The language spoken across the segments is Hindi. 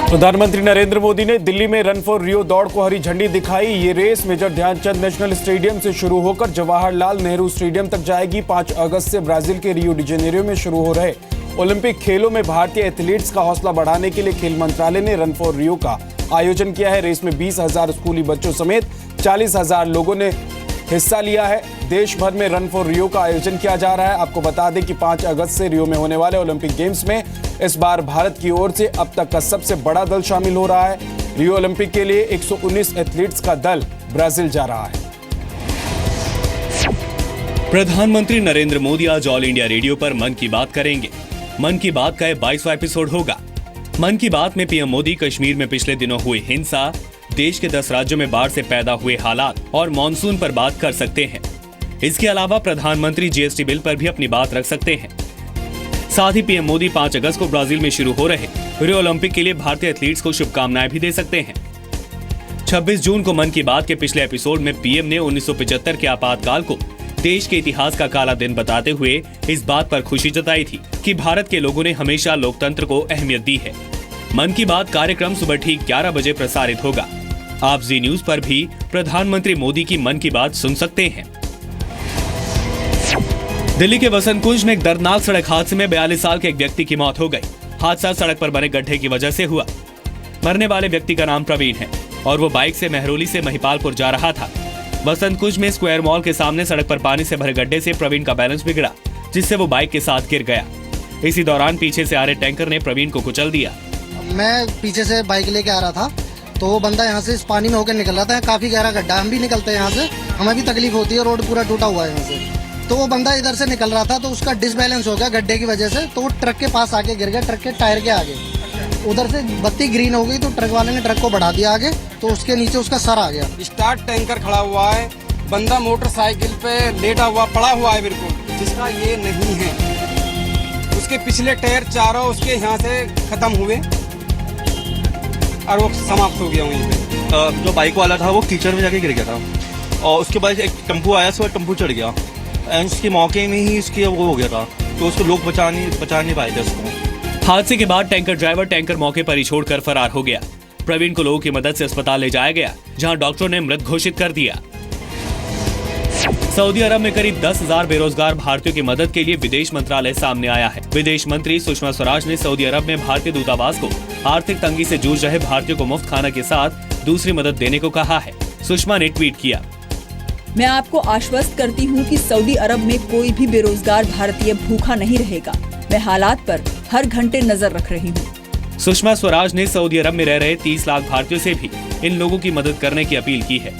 प्रधानमंत्री नरेंद्र मोदी ने दिल्ली में रन फॉर रियो दौड़ को हरी झंडी दिखाई। ये race major Dhyan Chand national stadium से शुरू होकर जवाहरलाल नेहरू स्टेडियम तक जाएगी। 5 अगस्त से ब्राजील के रियो डी जेनेरियो में शुरू हो रहे ओलंपिक खेलों में भारतीय एथलीट्स का हौसला बढ़ाने के लिए खेल मंत्रालय ने रन फॉर रियो का आयोजन किया है। रेस में 20,000 स्कूली बच्चों समेत 40,000 लोगों ने हिस्सा लिया है। देश भर में रन फॉर रियो का आयोजन किया जा रहा है। आपको बता दें कि 5 अगस्त से रियो में होने वाले ओलंपिक गेम्स में इस बार भारत की ओर से अब तक का सबसे बड़ा दल शामिल हो रहा है। रियो ओलंपिक के लिए 119 एथलीट्स का दल ब्राजील जा रहा है। प्रधानमंत्री नरेंद्र मोदी आज ऑल इंडिया रेडियो पर मन की बात करेंगे। मन की बात का 22वां एपिसोड होगा। मन की बात में पीएम मोदी कश्मीर में पिछले दिनों हुई हिंसा, देश के 10 राज्यों में बाढ़ से पैदा हुए हालात और मॉनसून पर बात कर सकते हैं। इसके अलावा प्रधानमंत्री जीएसटी बिल पर भी अपनी बात रख सकते हैं। साथ ही पीएम मोदी 5 अगस्त को ब्राजील में शुरू हो रहे रियो ओलंपिक के लिए भारतीय एथलीट्स को शुभकामनाएं भी दे सकते हैं। 26 जून को मन की बात के पिछले एपिसोड में पीएम ने 1975 के आपातकाल को देश के इतिहास का काला दिन बताते हुए इस बात पर खुशी जताई थी कि भारत के लोगों ने हमेशा लोकतंत्र को अहमियत दी है। मन की बात कार्यक्रम सुबह ठीक 11 बजे प्रसारित होगा। आप जी न्यूज पर भी प्रधानमंत्री मोदी की मन की बात सुन सकते हैं। दिल्ली के वसंत कुंज में एक दर्दनाक सड़क हादसे में 42 साल के एक व्यक्ति की मौत हो गई। हादसा सड़क पर बने गड्ढे की वजह से हुआ। मरने वाले व्यक्ति का नाम प्रवीण है और वो बाइक से मेहरौली से महिपालपुर जा रहा था। वसंत कुंज में स्क्वायर मॉल के सामने सड़क पर पानी से भरे गड्ढे से प्रवीण का बैलेंस बिगड़ा, जिससे वो बाइक के साथ गिर गया। इसी दौरान पीछे से आ रहे टैंकर ने प्रवीण को कुचल दिया। मैं पीछे से बाइक लेके आ रहा था तो वो बंदा यहाँ से इस पानी में होकर निकल रहा था। काफी गहरा गड्ढा, हम भी निकलते हैं यहाँ से, हमें भी तकलीफ होती है, रोड पूरा टूटा हुआ है यहाँ से। तो वो बंदा इधर से निकल रहा था तो उसका डिसबैलेंस हो गया गड्ढे की वजह से, तो वो ट्रक के पास आके गिर गया, ट्रक के टायर के आगे। उधर से बत्ती ग्रीन हो गई तो ट्रक वाले ने ट्रक को बढ़ा दिया आगे, तो उसके नीचे उसका सर आ गया। स्टार्ट टैंकर खड़ा हुआ है, बंदा मोटरसाइकिल पे लेटा हुआ पड़ा हुआ है बिल्कुल, जिसका ये नहीं है। उसके पिछले टायर चारों उसके यहाँ से खत्म हुए और वो समाप्त हो गया वहीं पे। जो बाइक वाला था वो कीचड़ में जाके गिर गया था और उसके बाद एक टेम्पो आया, सो टेम्पो चढ़ गया एंड उसके मौके में ही उसके वो हो गया था, तो उसको लोग बचा नहीं पाए थे उसको। हादसे के बाद टैंकर ड्राइवर टैंकर मौके पर ही छोड़कर फरार हो गया। प्रवीण को लोगों की मदद से अस्पताल ले जाया गया, जहां डॉक्टरों ने मृत घोषित कर दिया। सऊदी अरब में करीब 10,000 बेरोजगार भारतीयों की मदद के लिए विदेश मंत्रालय सामने आया है। विदेश मंत्री सुषमा स्वराज ने सऊदी अरब में भारतीय दूतावास को आर्थिक तंगी से जूझ रहे भारतीयों को मुफ्त खाना के साथ दूसरी मदद देने को कहा है। सुषमा ने ट्वीट किया, मैं आपको आश्वस्त करती हूँ कि सऊदी अरब में कोई भी बेरोजगार भारतीय भूखा नहीं रहेगा। मैं हालात पर हर घंटे नजर रख रही हूँ। सुषमा स्वराज ने सऊदी अरब में रह रहे 30 लाख भारतीयों से भी इन लोगों की मदद करने की अपील की है।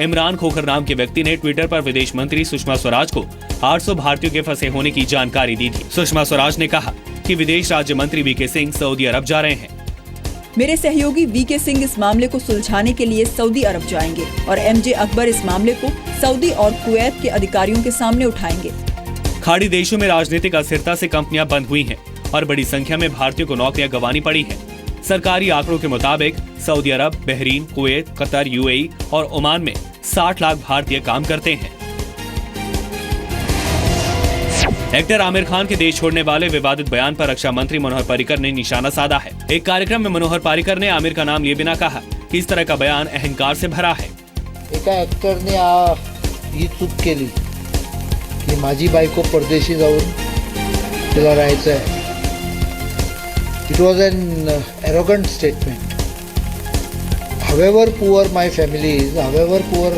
इमरान खोखर नाम के व्यक्ति ने ट्विटर पर विदेश मंत्री सुषमा स्वराज को 800 भारतीयों के फंसे होने की जानकारी दी थी। सुषमा स्वराज ने कहा कि विदेश राज्य मंत्री वीके सिंह सऊदी अरब जा रहे हैं। मेरे सहयोगी वीके सिंह इस मामले को सुलझाने के लिए सऊदी अरब जाएंगे और एमजे अकबर इस मामले को सऊदी और कुवैत के अधिकारियों के सामने उठाएंगे। खाड़ी देशों में राजनीतिक अस्थिरता से कंपनियां बंद हुई हैं और बड़ी संख्या में भारतीयों को नौकरियां गंवानी पड़ी हैं। सरकारी आंकड़ों के मुताबिक सऊदी अरब, बहरीन, कुवैत, कतर, यूएई और ओमान में 60 लाख भारतीय काम करते हैं। एक्टर आमिर खान के देश छोड़ने वाले विवादित बयान पर रक्षा मंत्री मनोहर पर्रिकर ने निशाना साधा है। एक कार्यक्रम में मनोहर पर्रिकर ने आमिर का नाम लिए बिना कहा कि इस तरह का बयान अहंकार से भरा है। एका ऍक्टरने ही चूक केली की माझी बायको परदेशी जाऊन तिला राहायचं आहे. It was an arrogant statement. However poor my family is, however poor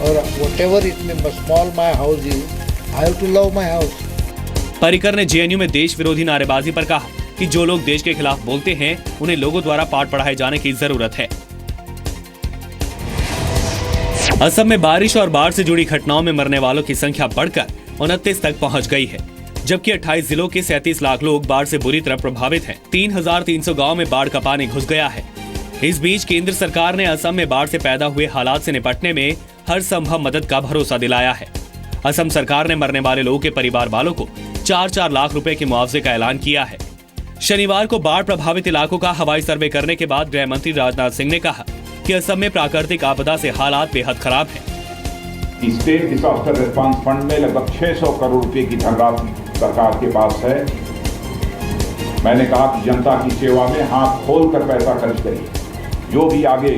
or whatever it may be small my house is, I have to love my house. Parrikar ने जेएनयू में देश विरोधी नारेबाजी पर कहा कि जो लोग देश के खिलाफ बोलते हैं उन्हें लोगों द्वारा पाठ पढ़ाए जाने की जरूरत है। असम में बारिश और बाढ़ से जुड़ी घटनाओं में मरने वालों की संख्या बढ़कर 29 तक पहुंच गई है, जबकि 28 जिलों के 37 लाख लोग बाढ़ से बुरी तरह प्रभावित हैं। 3,300 गाँव में बाढ़ का पानी घुस गया है। इस बीच केंद्र सरकार ने असम में बाढ़ से पैदा हुए हालात से निपटने में हर संभव मदद का भरोसा दिलाया है। असम सरकार ने मरने वाले लोगों के परिवार वालों को 4-4 लाख रुपए के मुआवजे का ऐलान किया है। शनिवार को बाढ़ प्रभावित इलाकों का हवाई सर्वे करने के बाद गृह मंत्री राजनाथ सिंह ने कहा कि असम में प्राकृतिक आपदा से हालात बेहद खराब हैं। स्टेट डिजास्टर रिस्पांस फंड में लगभग 600 करोड़ रुपए की धनराशि सरकार के पास है। मैंने कहा कि जनता की सेवा में हाथ खोल कर पैसा खर्च करिए। जो भी आगे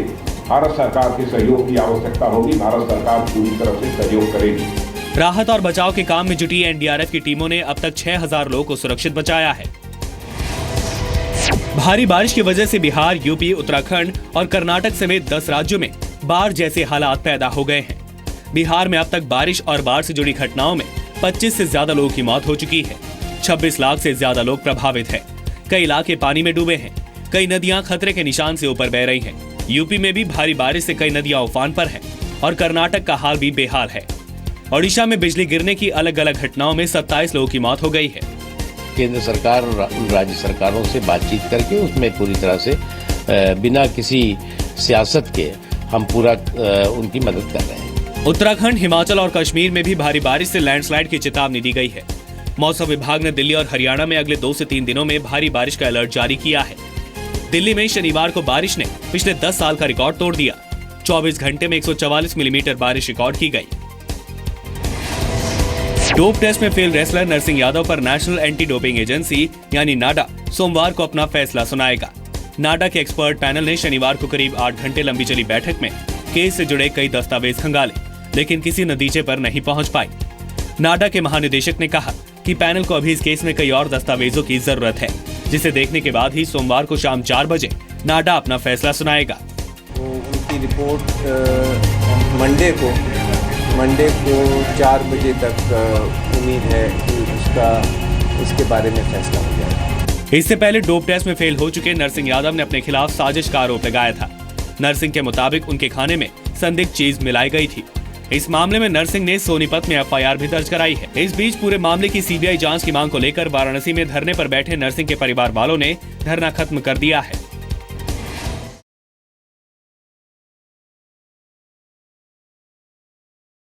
भारत सरकार के सहयोग की आवश्यकता होगी, भारत सरकार पूरी तरह से सहयोग करेगी। राहत और बचाव के काम में जुटी एनडीआरएफ की टीमों ने अब तक 6000 लोगों को सुरक्षित बचाया है। भारी बारिश की वजह से बिहार, यूपी, उत्तराखंड और कर्नाटक समेत 10 राज्यों में बाढ़ जैसे हालात पैदा हो गए हैं। बिहार में अब तक बारिश और बाढ़ से जुड़ी घटनाओं में 25 से ज्यादा लोगों की मौत हो चुकी है। 26 लाख से ज्यादा लोग प्रभावित हैं। कई इलाके पानी में डूबे हैं। कई नदियां खतरे के निशान से ऊपर बह रही हैं। यूपी में भी भारी बारिश से कई नदियां उफान पर हैं और कर्नाटक का हाल भी बेहाल है। ओडिशा में बिजली गिरने की अलग अलग घटनाओं में 27 लोगों की मौत हो गई है। केंद्र सरकार और उन राज्य सरकारों से बातचीत करके उसमें पूरी तरह से बिना किसी सियासत के हम पूरा उनकी मदद कर रहे हैं। उत्तराखंड, हिमाचल और कश्मीर में भी भारी बारिश से लैंडस्लाइड की चेतावनी दी गई है। मौसम विभाग ने दिल्ली और हरियाणा में अगले 2 से 3 दिनों में भारी बारिश का अलर्ट जारी किया है। दिल्ली में शनिवार को बारिश ने पिछले 10 साल का रिकॉर्ड तोड़ दिया। 24 घंटे में 144 मिलीमीटर बारिश रिकॉर्ड की गई। डोप टेस्ट में फेल रेसलर नरसिंह यादव पर नेशनल एंटी डोपिंग एजेंसी यानी नाडा सोमवार को अपना फैसला सुनाएगा। नाडा के एक्सपर्ट पैनल ने शनिवार को करीब 8 घंटे लंबी चली बैठक में केस से जुड़े कई दस्तावेज खंगाले, लेकिन किसी नतीजे पर नहीं पहुंच पाई। नाडा के महानिदेशक ने कहा कि पैनल को अभी इस केस में कई और दस्तावेजों की जरूरत है, जिसे देखने के बाद ही सोमवार को शाम 4 बजे नाडा अपना फैसला सुनाएगा। उनकी रिपोर्ट मंडे को 4 बजे तक उम्मीद है कि इसके बारे में फैसला हो जाएगा। इससे पहले डोप टेस्ट में फेल हो चुके नरसिंह यादव ने अपने खिलाफ साजिश का आरोप लगाया था। नरसिंह के मुताबिक उनके खाने में संदिग्ध चीज मिलाई गई थी। इस मामले में नरसिंह ने सोनीपत में एफआईआर भी दर्ज कराई है। इस बीच पूरे मामले की सीबीआई जांच की मांग को लेकर वाराणसी में धरने पर बैठे नरसिंह के परिवार वालों ने धरना खत्म कर दिया है।